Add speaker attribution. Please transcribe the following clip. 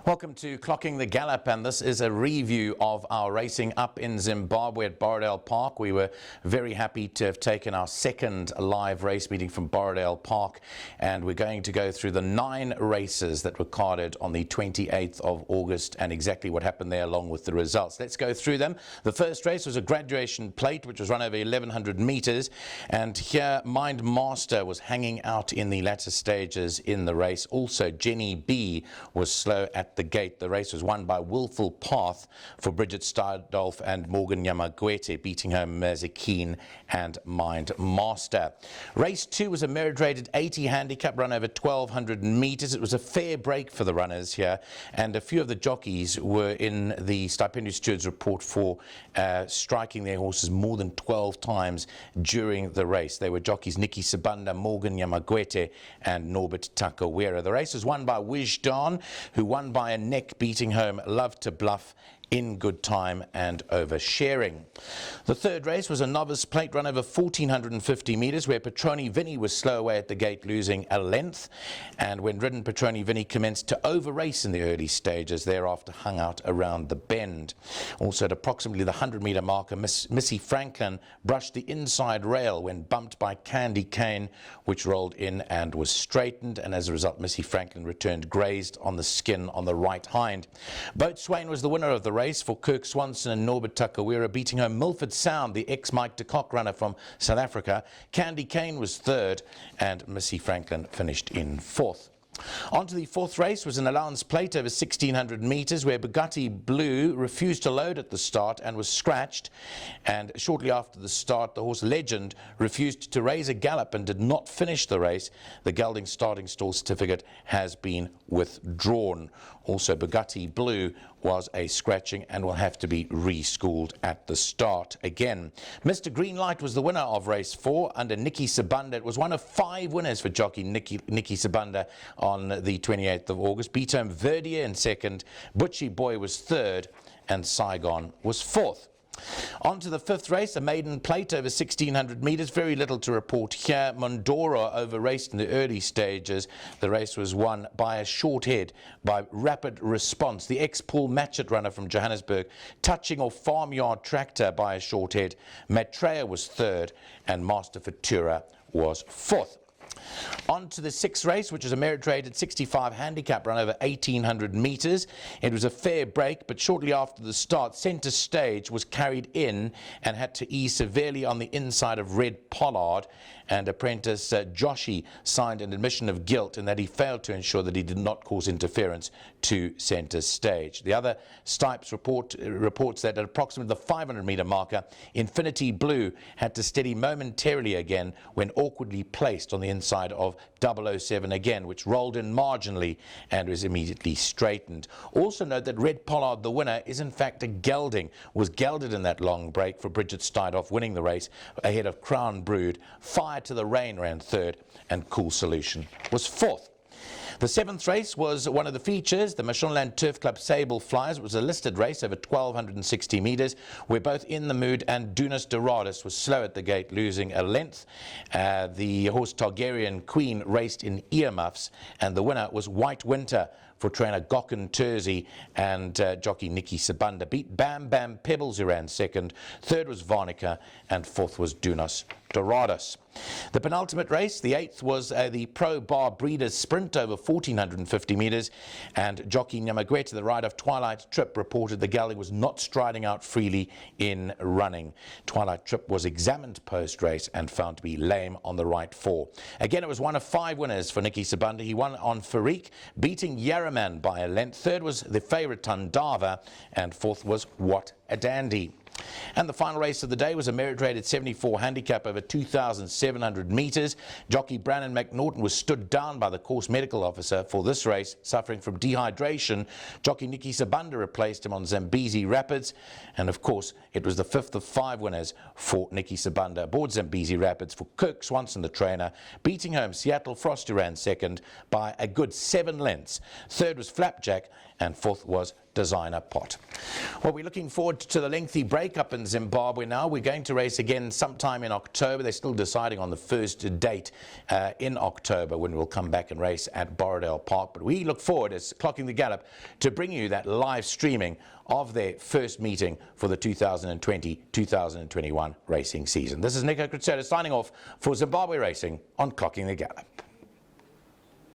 Speaker 1: Welcome to Clocking the Gallop, and this is a review of our racing up in Zimbabwe at Borrowdale Park. We were very happy to have taken our second live race meeting from Borrowdale Park, and we're going to go through the 9 races that were carded on the 28th of August and exactly what happened there along with the results. Let's go through them. The first race was a graduation plate which was run over 1100 meters, and here Mind Master was hanging out in the latter stages in the race. Also Jenny B was slow at the gate. The race was won by Willful Path for Bridget Stardolph and Morgan Nyamagwete, beating home Mazikeen and Mind Master. Race 2 was a merit-rated 80 handicap run over 1200 meters. It was a fair break for the runners here, and a few of the jockeys were in the Stipendious Stewards report for striking their horses more than 12 times during the race. They were jockeys Nikki Sibanda, Morgan Nyamagwete and Norbert Takawera. The race was won by Wishdon, who won by a neck, beating home Love to Bluff, In Good Time and Oversharing. The third race was a novice plate run over 1450 meters where Petroni Vinny was slow away at the gate, losing a length, and when ridden Petroni Vinny commenced to over race in the early stages, thereafter hung out around the bend. Also at approximately the 100-meter marker, Missy Franklin brushed the inside rail when bumped by Candy Cane, which rolled in and was straightened, and as a result Missy Franklin returned grazed on the skin on the right hind. Boatswain was the winner of the race for Kirk Swanson and Norbert Takawera, beating home Milford Sound, the ex-Mike de Kock runner from South Africa. Candy Cane was third and Missy Franklin finished in fourth. On to the fourth race was an allowance plate over 1600 meters where Bugatti Blue refused to load at the start and was scratched, and shortly after the start the horse Legend refused to raise a gallop and did not finish the race. The gelding starting stall certificate has been withdrawn. Also Bugatti Blue was a scratching and will have to be reschooled at the start again. Mr. Greenlight was the winner of race 4 under Nikki Sibanda. It was one of 5 winners for jockey Nikki Sibanda on the 28th of August. Beat home Verdier in second, Butchie Boy was third, and Saigon was fourth. On to the fifth race, a maiden plate over 1600 meters. Very little to report here. Mondoro over raced in the early stages. The race was won by a short head by Rapid Response, the ex-Paul Matchett runner from Johannesburg, touching off Farmyard Tractor by a short head. Maitreya was third and Master Futura was fourth. On to the sixth race, which is a merit-rated 65 handicap run over 1800 meters. It was a fair break, but shortly after the start, Centre Stage was carried in and had to ease severely on the inside of Red Pollard, and apprentice Joshi signed an admission of guilt in that he failed to ensure that he did not cause interference to Centre Stage. The other Stipes reports that at approximately the 500-meter marker, Infinity Blue had to steady momentarily again when awkwardly placed on the inside of 007 again, which rolled in marginally and was immediately straightened. Also note that Red Pollard, the winner, is in fact a gelding, was gelded in that long break for Bridget Stardolph, winning the race ahead of Crown Brood. Fire to the Rain ran third and Cool Solution was fourth. The seventh race was one of the features, the Mashonaland Turf Club Sable Flyers. It was a listed race over 1260 meters where both In the Mood and Dunas Doradus was slow at the gate, losing a length. The horse Targaryen Queen raced in earmuffs, and the winner was White Winter for trainer Gokken Terzi and jockey Nikki Sibanda. Beat Bam Bam Pebbles, who ran second. Third was Varnica and fourth was Dunas Doradus. The penultimate race, the 8th, was the Pro Bar Breeders Sprint over 1450 meters, and jockey Nyamagwete, the rider of Twilight Trip, reported the gelding was not striding out freely in running. Twilight Trip was examined post-race and found to be lame on the right fore. Again, it was one of 5 winners for Nikki Sibanda. He won on Farik, beating Yarraman by a length. Third was the favourite Tandava, and fourth was What a Dandy. And the final race of the day was a merit-rated 74 handicap over 2,700 meters. Jockey Brandon McNaughton was stood down by the course medical officer for this race, suffering from dehydration. Jockey Nikki Sibanda replaced him on Zambezi Rapids, and of course it was the 5th of 5 winners for Nikki Sibanda aboard Zambezi Rapids for Kirk Swanson, the trainer, beating home Seattle Frost, who ran second by a good 7 lengths. Third was Flapjack and fourth was designer pot. Well, we're looking forward to the lengthy break up in Zimbabwe now. We're going to race again sometime in October. They're still deciding on the first date in October when we'll come back and race at Borrowdale Park. But we look forward, as Clocking the Gallop, to bring you that live streaming of their first meeting for the 2020-2021 racing season. This is Nico Cruzeiro signing off for Zimbabwe Racing on Clocking the Gallop.